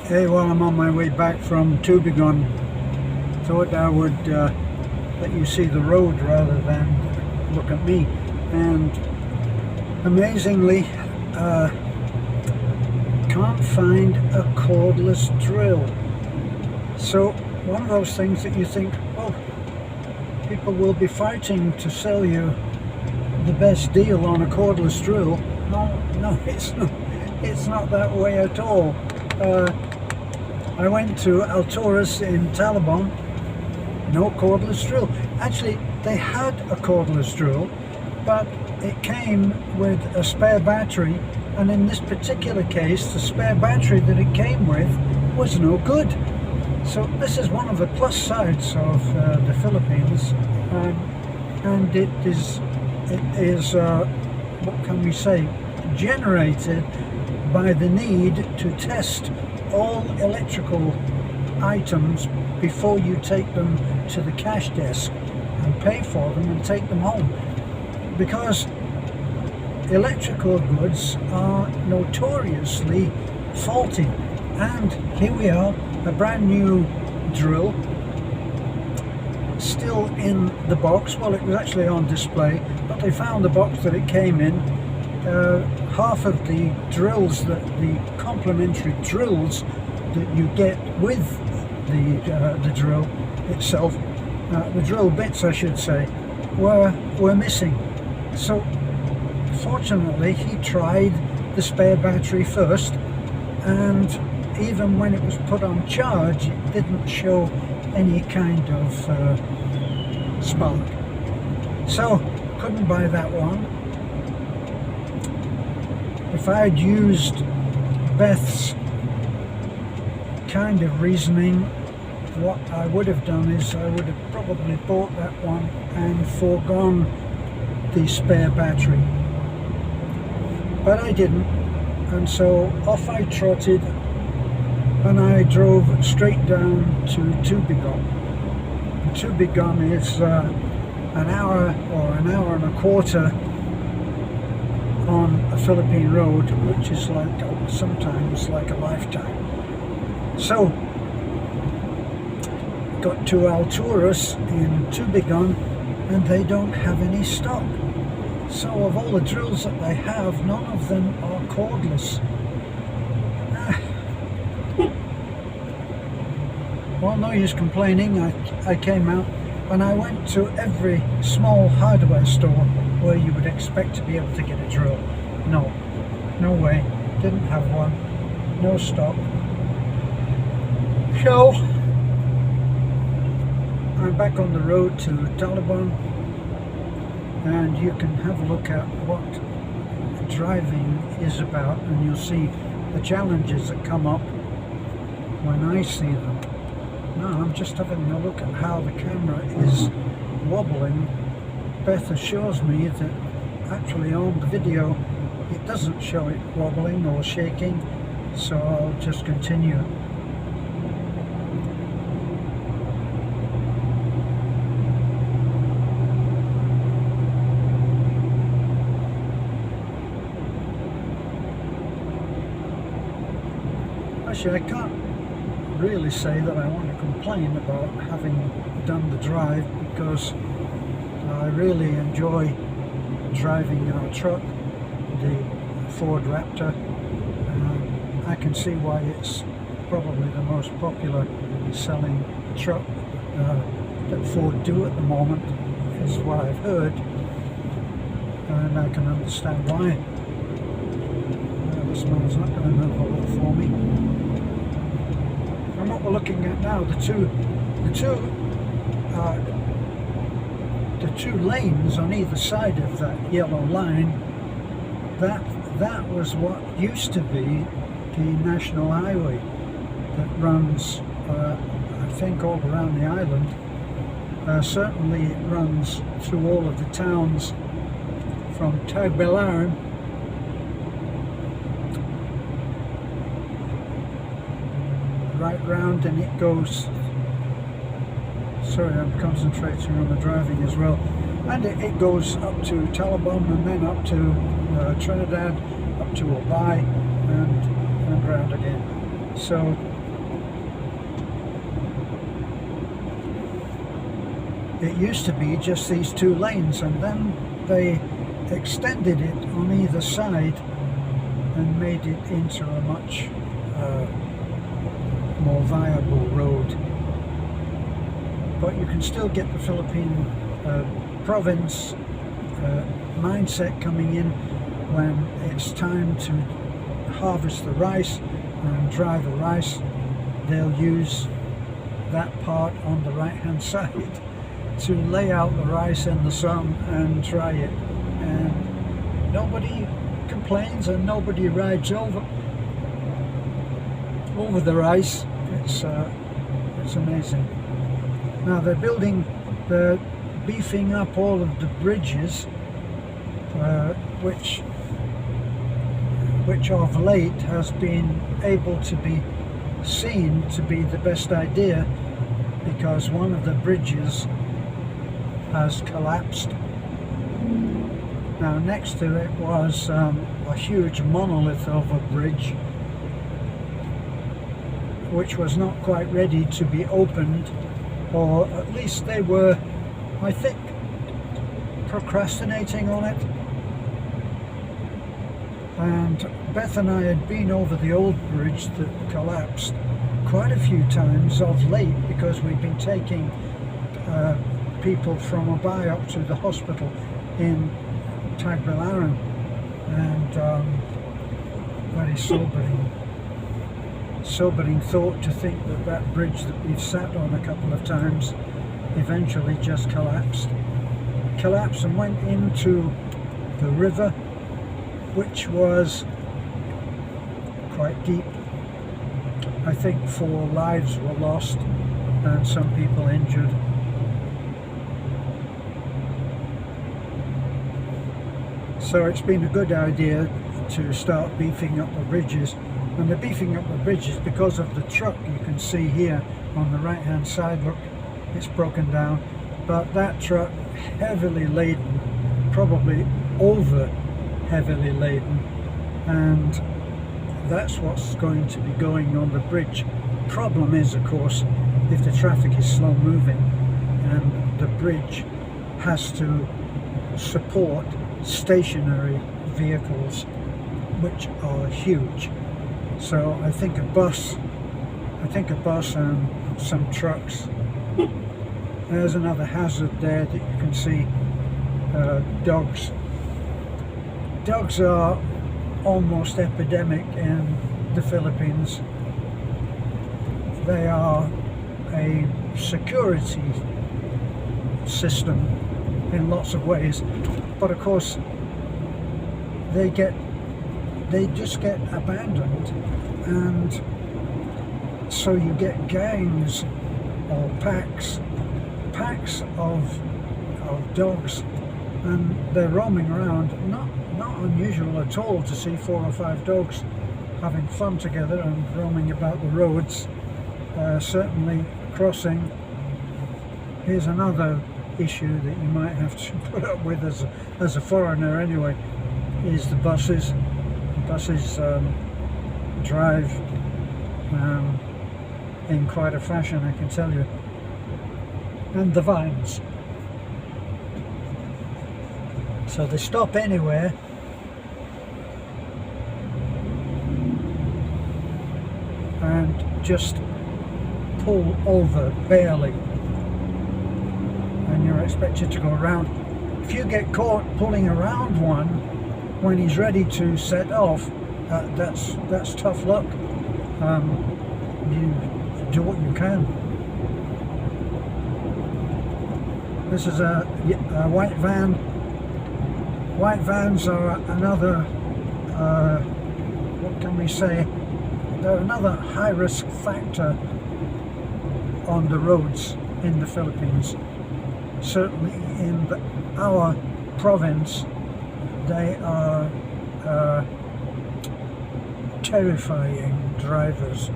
Hey, while I'm on my way back from Tubingen, thought I would let you see the road rather than look at me. And amazingly, can't find a cordless drill. So one of those things that you think, oh, people will be fighting to sell you the best deal on a cordless drill. No, it's not that way at all. I went to Alturas in Talibon, no cordless drill. Actually, they had a cordless drill, but it came with a spare battery, and in this particular case, the spare battery that it came with was no good. So this is one of the plus sides of the Philippines, and it is what can we say, generated by the need to test all electrical items before you take them to the cash desk and pay for them and take them home, because electrical goods are notoriously faulty. And here we are, a brand new drill still in the box. Well, it was actually on display, but they found the box that it came in. Half of the drills, the complementary drills that you get with the drill itself, the drill bits I should say, were missing. So fortunately he tried the spare battery first, and even when it was put on charge it didn't show any kind of spark. So couldn't buy that one. If I had used Beth's kind of reasoning, what I would have done is I would have probably bought that one and foregone the spare battery. But I didn't, and so off I trotted, and I drove straight down to Tubingen. Tubingen is an hour or an hour and a quarter on a Philippine road, which is like sometimes like a lifetime. So got to Alturas in Tubingen, and they don't have any stock. So of all the drills that they have, none of them are cordless. Well, no use complaining. I came out and I went to every small hardware store where you would expect to be able to get a drill. No way, didn't have one, no stock. So I'm back on the road to Talibon, and you can have a look at what driving is about, and you'll see the challenges that come up when I see them. Now I'm just having a look at how the camera is wobbling. Beth assures me that actually on the video it doesn't show it wobbling or shaking, so I'll just continue. Actually, I can't really say that I want to complain about having done the drive, because I really enjoy driving our truck, the Ford Raptor. I can see why it's probably the most popular selling truck that Ford do at the moment, is what I've heard, and I can understand why. This man's not going to move a lot for me. And what we're looking at now, the two lanes on either side of that yellow line, that was what used to be the national highway that runs, I think, all around the island. Certainly it runs through all of the towns from Tagbilaran right round, and it goes, sorry, I'm concentrating on the driving as well, and it goes up to Talibon, and then up to Trinidad, up to Albay, and round again. So it used to be just these two lanes, and then they extended it on either side and made it into a much more viable road. But you can still get the Philippine province mindset coming in when it's time to harvest the rice and dry the rice. They'll use that part on the right hand side to lay out the rice in the sun and dry it, and nobody complains and nobody rides over the rice. It's amazing. Now they're beefing up all of the bridges, which of late has been able to be seen to be the best idea, because one of the bridges has collapsed. Now next to it was a huge monolith of a bridge which was not quite ready to be opened, or at least they were, I think, procrastinating on it. And Beth and I had been over the old bridge that collapsed quite a few times of late, because we've been taking people from Obai up to the hospital in Tagbilaran, and very sobering thought to think that that bridge that we've sat on a couple of times eventually just collapsed and went into the river, which was quite deep. I think 4 lives were lost and some people injured. So it's been a good idea to start beefing up the bridges, and they're beefing up the bridges because of the truck you can see here on the right hand side. Look, it's broken down, but that truck, heavily laden, probably over heavily laden, and that's what's going to be going on the bridge. Problem is, of course, if the traffic is slow moving and the bridge has to support stationary vehicles, which are huge. So I think a bus and some trucks. There's another hazard there that you can see. Dogs. Dogs are almost epidemic in the Philippines. They are a security system in lots of ways, but of course they just get abandoned, and so you get gangs or packs of dogs, and they're roaming around. Not unusual at all to see 4 or 5 dogs having fun together and roaming about the roads, certainly crossing. Here's another issue that you might have to put up with as a foreigner anyway, is the buses. The buses drive in quite a fashion, I can tell you. And the vines. So they stop anywhere and just pull over barely, and you're expected to go around. If you get caught pulling around one when he's ready to set off, that's tough luck. You do what you can. This is a white van. White vans are another, what can we say, they're another high-risk factor on the roads in the Philippines. Certainly in our province, they are terrifying drivers.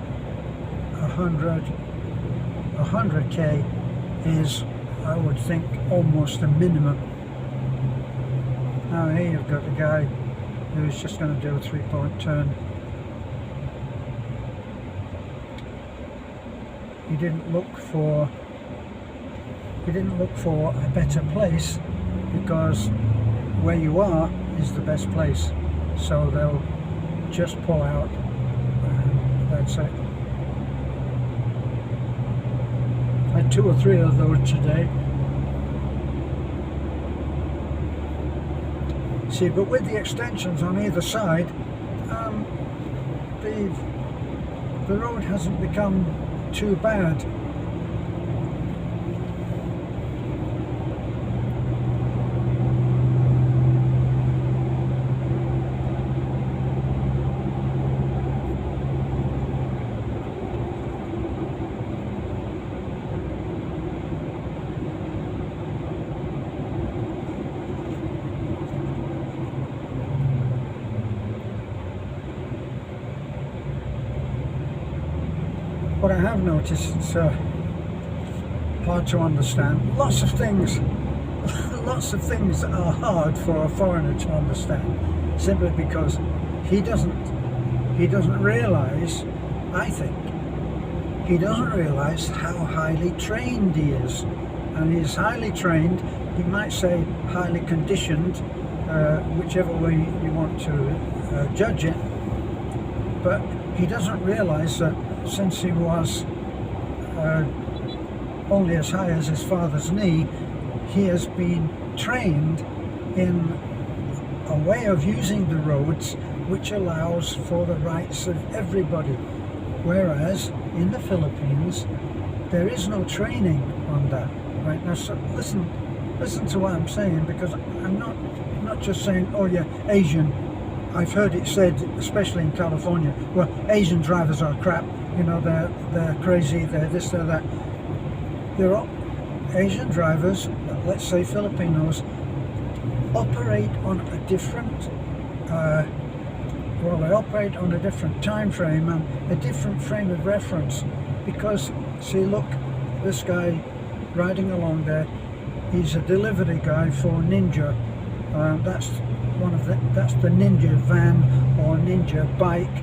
100k is, I would think, almost a minimum. Now here you've got a guy who's just going to do a 3-point turn. He didn't look for a better place, because where you are is the best place. So they'll just pull out, and that's it. I had 2 or 3 of those today. See, but with the extensions on either side, the road hasn't become too bad. What I have noticed, it's hard to understand. Lots of things are hard for a foreigner to understand, simply because he doesn't realise, I think, he doesn't realise how highly trained he is. And he's highly trained, you might say highly conditioned, whichever way you want to judge it, but he doesn't realise that since he was only as high as his father's knee, he has been trained in a way of using the roads which allows for the rights of everybody. Whereas in the Philippines, there is no training on that. Right now, so listen to what I'm saying, because I'm not just saying, oh yeah, Asian. I've heard it said, especially in California, well, Asian drivers are crap. You know, they're crazy, they're this, they're that. There are Asian drivers, let's say Filipinos, operate on a different, they operate on a different time frame and a different frame of reference. Because, see, look, this guy riding along there, he's a delivery guy for Ninja. That's the Ninja van or Ninja bike.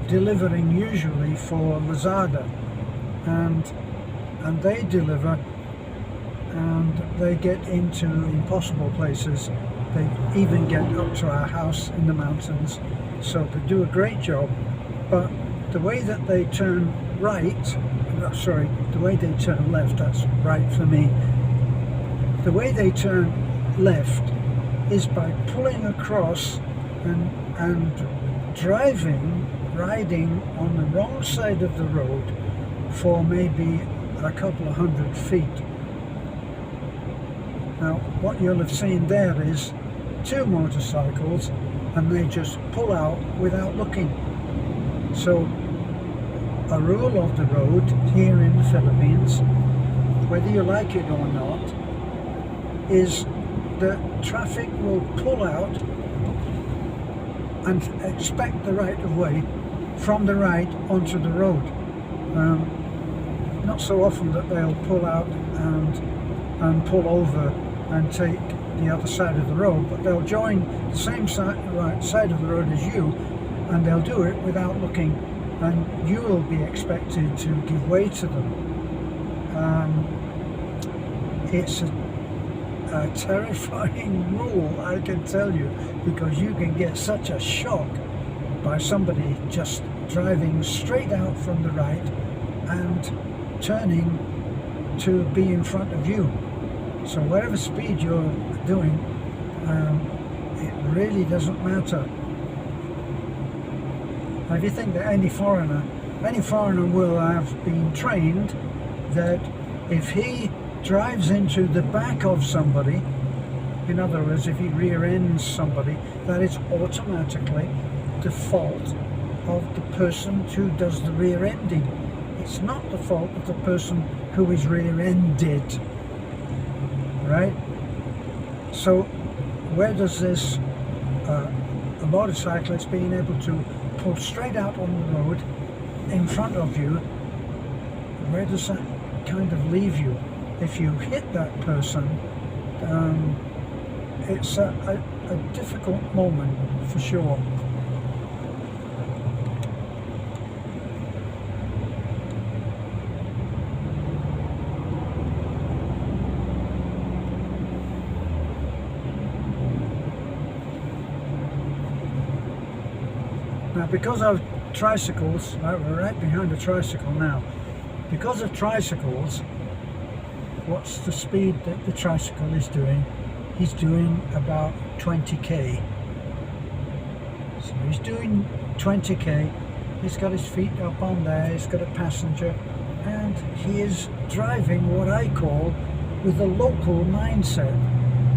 Delivering usually for Lazada, and they deliver, and they get into impossible places. They even get up to our house in the mountains, so they do a great job. But the way that they turn the way they turn left, that's right for me. The way they turn left is by pulling across and riding on the wrong side of the road for maybe a couple of 100 feet. Now, what you'll have seen there is 2 motorcycles, and they just pull out without looking. So, a rule of the road here in the Philippines, whether you like it or not, is that traffic will pull out and expect the right of way from the right onto the road. Not so often that they'll pull out and pull over and take the other side of the road, but they'll join the same right side of the road as you, and they'll do it without looking, and you will be expected to give way to them. It's a terrifying rule, I can tell you, because you can get such a shock by somebody just driving straight out from the right and turning to be in front of you. So whatever speed you're doing, it really doesn't matter. Now, if you think that any foreigner will have been trained that if he drives into the back of somebody, in other words, if he rear ends somebody, that is automatically the fault of the person who does the rear ending. It's not the fault of the person who is rear ended, right? So where does this a motorcyclist being able to pull straight out on the road in front of you, where does that kind of leave you? If you hit that person, it's a difficult moment for sure. because of tricycles, we're right behind a tricycle now. Because of tricycles, what's the speed that the tricycle is doing? He's doing about 20k. So he's doing 20k. He's got his feet up on there, he's got a passenger, and he is driving what I call with a local mindset.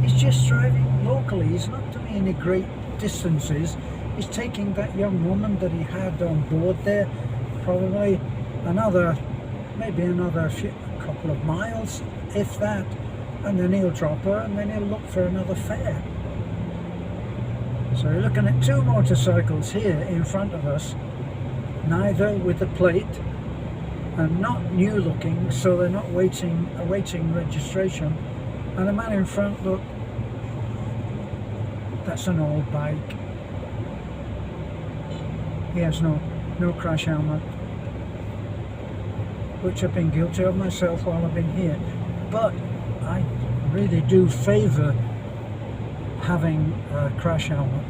He's just driving locally. He's not doing any great distances. He's taking that young woman that he had on board there, probably maybe another couple of miles, if that, and then he'll drop her and then he'll look for another fare. So you're looking at two motorcycles here in front of us, neither with a plate and not new looking, so they're not awaiting registration. And the man in front, look, that's an old bike. He has no crash helmet, which I've been guilty of myself while I've been here. But I really do favour having a crash helmet.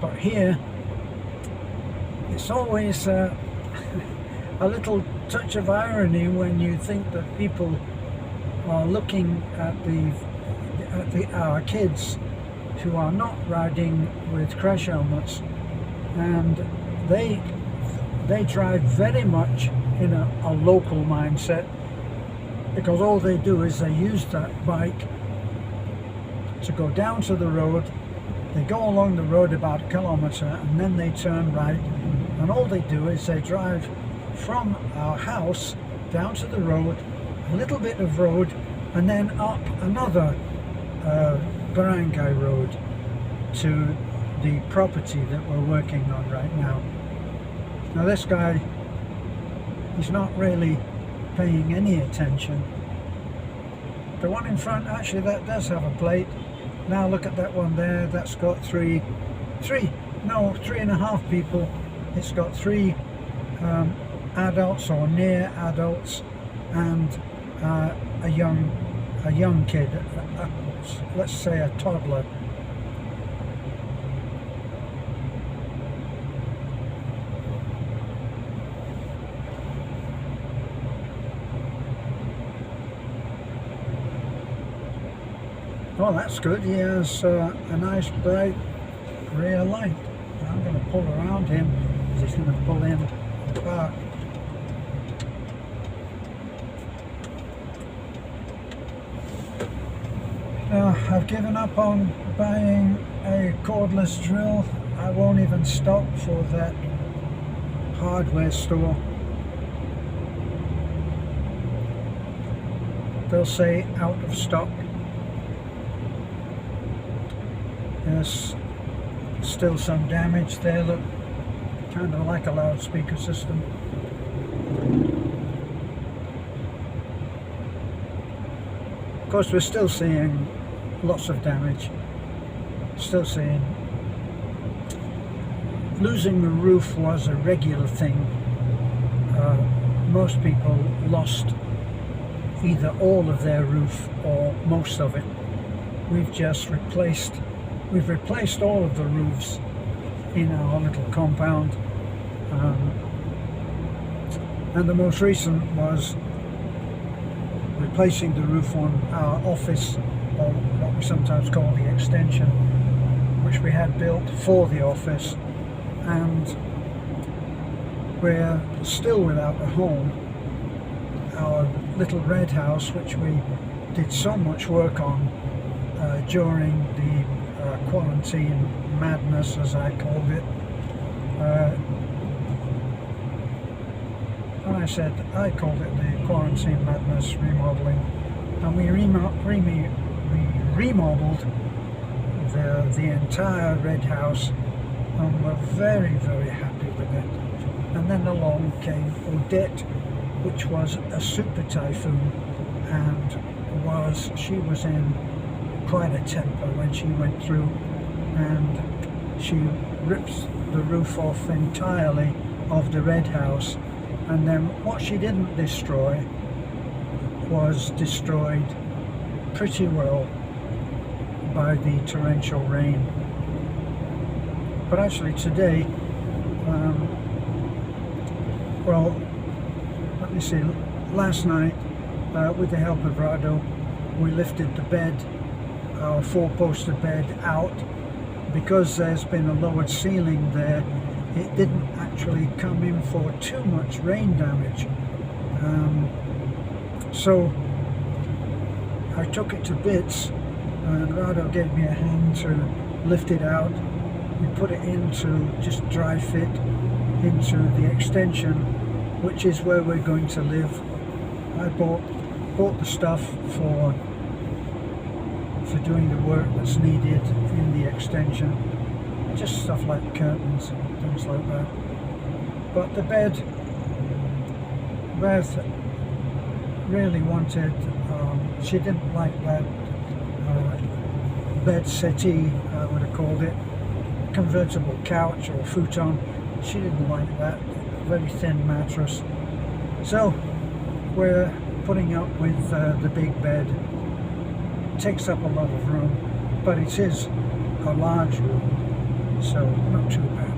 But here, it's always a little touch of irony when you think that people are looking at our kids who are not riding with crash helmets, and they drive very much in a local mindset, because all they do is they use that bike to go down to the road. They go along the road about a kilometre and then they turn right, and all they do is they drive from our house down to the road, a little bit of road, and then up another barangay road to the property that we're working on right now. Now this guy, he's not really paying any attention. The one in front, actually, that does have a plate. Now look at that one there, that's got three and a half people. It's got three adults or near adults and a young kid, let's say a toddler. Well, that's good. He has a nice bright rear light. I'm going to pull around him because he's going to pull in the back. Now, I've given up on buying a cordless drill. I won't even stop for that hardware store. They'll say out of stock. There's still some damage there, look, kind of like a loudspeaker system. Of course, we're still seeing lots of damage, still seeing. Losing the roof was a regular thing. Most people lost either all of their roof or most of it. We've replaced all of the roofs in our little compound, and the most recent was replacing the roof on our office, or what we sometimes call the extension, which we had built for the office, and we're still without a home. Our little red house, which we did so much work on during the quarantine madness, as I called it. And I called it the quarantine madness remodeling, and we remodeled the entire red house, and we're very, very happy with it. And then along came Odette, which was a super typhoon, and she was in quite a temper when she went through, and she rips the roof off entirely of the red house, and then what she didn't destroy was destroyed pretty well by the torrential rain. But actually today, well, let me see, last night, with the help of Rado, we lifted the bed, our four-poster bed, out. Because there's been a lowered ceiling there, it didn't actually come in for too much rain damage. So I took it to bits, and Rado gave me a hand to lift it out. We put it into just dry fit into the extension, which is where we're going to live. I bought the stuff for doing the work that's needed in the extension, just stuff like curtains and things like that. But the bed, Beth really wanted, she didn't like that bed settee, I would have called it, convertible couch or futon. She didn't like that, very thin mattress. So we're putting up with the big bed. It takes up a lot of room, but it is a large room, so not too bad.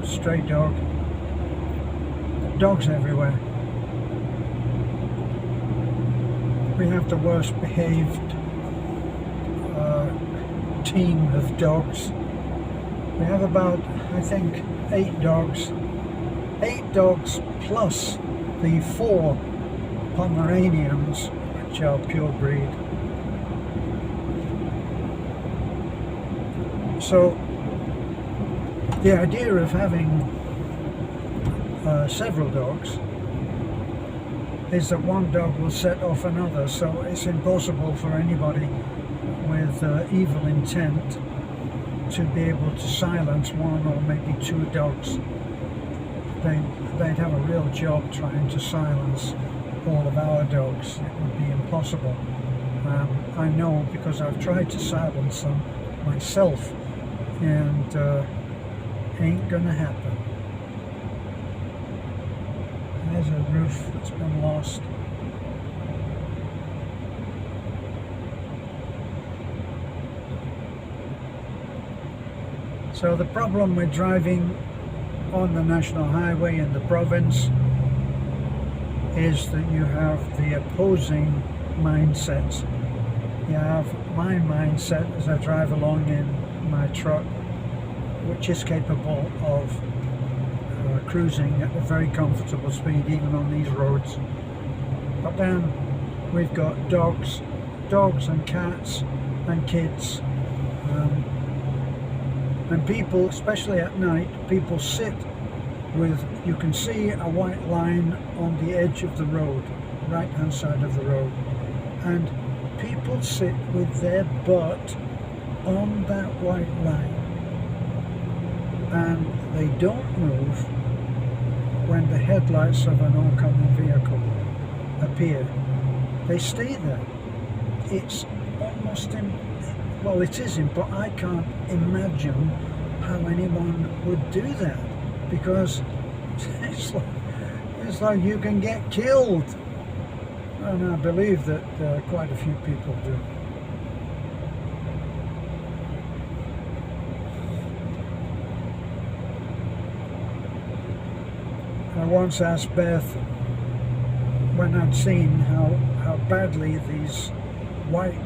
Stray dog. Dogs everywhere. We have the worst behaved team of dogs. We have about, I think, 8 dogs. 8 dogs plus the 4 Pomeranians, which are pure breed. So the idea of having several dogs is that one dog will set off another, so it's impossible for anybody with evil intent to be able to silence one or maybe 2 dogs. They'd have a real job trying to silence all of our dogs. It would be impossible. I know, because I've tried to silence them myself, and ain't gonna happen. There's a roof that's been lost. So the problem with driving on the national highway in the province is that you have the opposing mindsets. You have my mindset as I drive along in my truck, which is capable of cruising at a very comfortable speed even on these roads. But then we've got dogs and cats and kids, and people, especially at night, people sit with, you can see a white line on the edge of the road, right hand side of the road, and people sit with their butt on that white line, and they don't move when the headlights of an oncoming vehicle appear. They stay there. It's almost well, it isn't, but I can't imagine how anyone would do that, because it's like you can get killed, and I believe that quite a few people do. I once asked Beth, when I'd seen how badly these white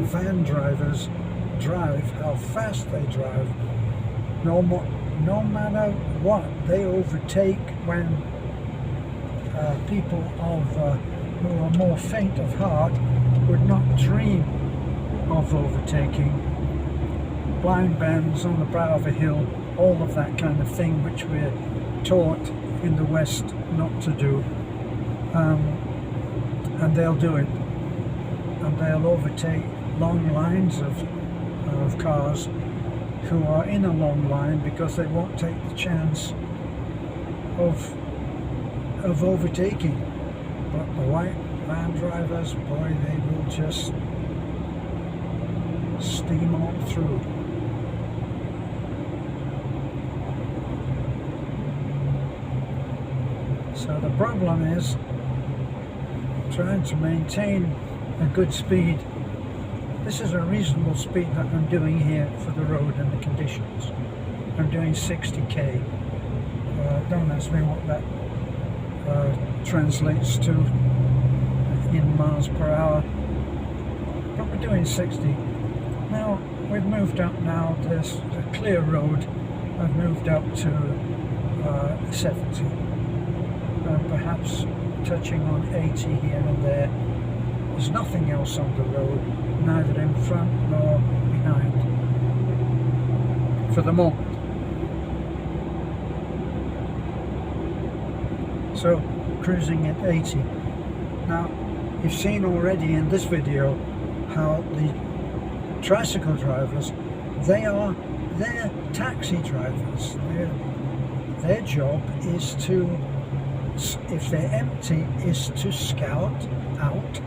van drivers drive, how fast they drive, no matter what, they overtake when people who are more faint of heart would not dream of overtaking. Blind bends on the brow of a hill, all of that kind of thing which we're taught in the West not to do, and they'll do it, and they'll overtake long lines of cars who are in a long line because they won't take the chance of overtaking. But the white van drivers, boy, they will just steam on through. So the problem is trying to maintain a good speed. This is a reasonable speed that I'm doing here for the road and the conditions. I'm doing 60k. Don't ask me what that translates to in miles per hour, but we're doing 60. Now we've moved up now, there's a clear road. I've moved up to 70. Perhaps touching on 80 here and there. There's nothing else on the road, neither in front nor behind, for the moment. So, cruising at 80. Now, you've seen already in this video how the tricycle drivers, they're taxi drivers. Their job is to, if they're empty, is to scout out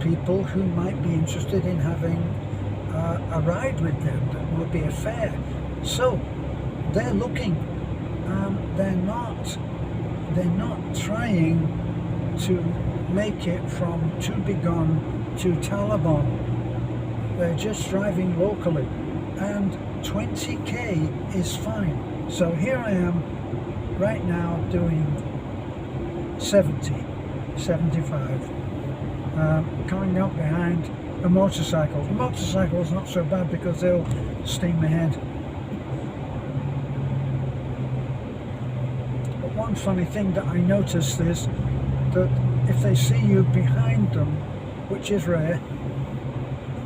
people who might be interested in having a ride with them that would be a fare. So they're looking, they're not trying to make it from To Be Gone to Taliban. They're just driving locally, and 20k is fine. So here I am right now doing 70, 75, coming up behind a motorcycle. The motorcycle's not so bad because they'll steam ahead. But one funny thing that I noticed is that if they see you behind them, which is rare,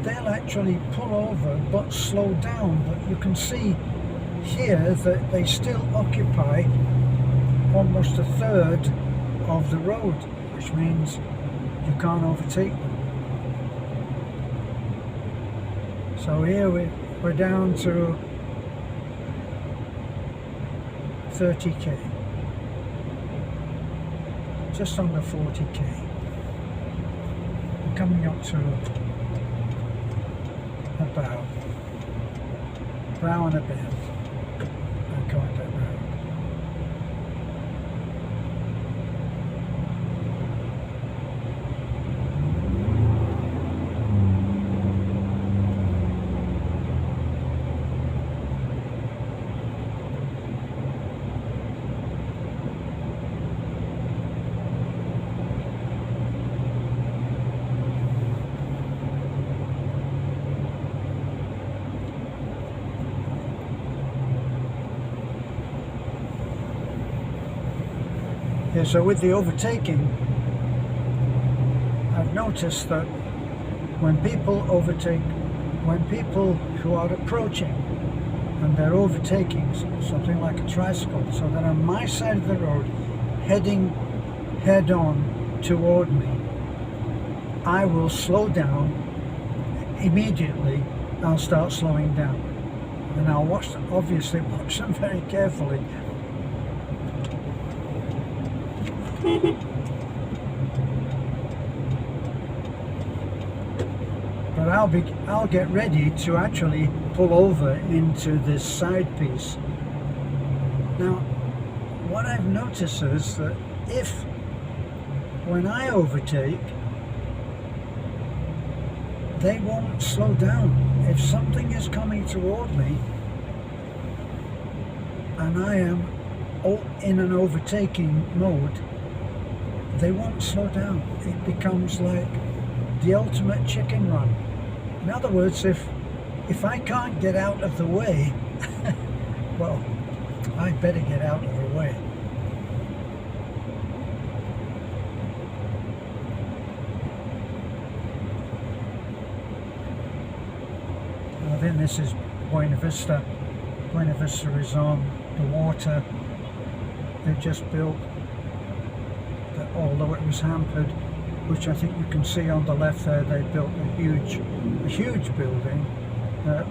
they'll actually pull over but slow down. But you can see here that they still occupy almost a third of the road, which means you can't overtake them. So here we're down to 30k, just under 40k. We're coming up to a brow and a bend. I call it that road. Yeah, so with the overtaking, I've noticed that when people overtake, when people who are approaching and they're overtaking something like a tricycle, so they're on my side of the road heading head on toward me, I will slow down immediately. I'll start slowing down, and I'll obviously watch them very carefully. But I'll get ready to actually pull over into this side piece. Now, what I've noticed is that when I overtake, they won't slow down. If something is coming toward me and I am in an overtaking mode, they won't slow down. It becomes like the ultimate chicken run. In other words, if I can't get out of the way, well, I better get out of the way. Well, then this is Buena Vista. Buena Vista is on the water. They've just built, although it was hampered, which I think you can see on the left there, they built a huge building.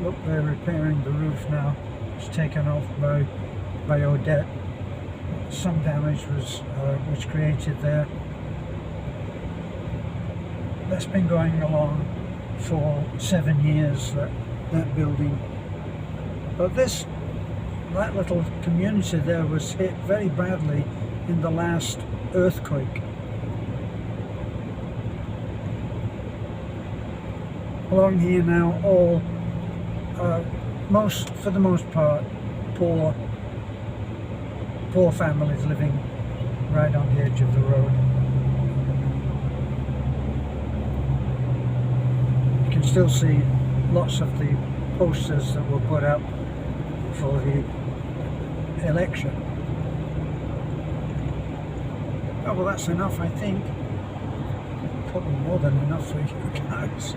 Look, they're repairing the roof now. It's taken off by Odette. Some damage was created there. that's been going along for 7 years, that building. But that little community there was hit very badly in the last earthquake. Along here now, all for the most part, poor families living right on the edge of the road. You can still see lots of the posters that were put up for the election. Oh, well, that's enough, I think. Probably more than enough for you guys.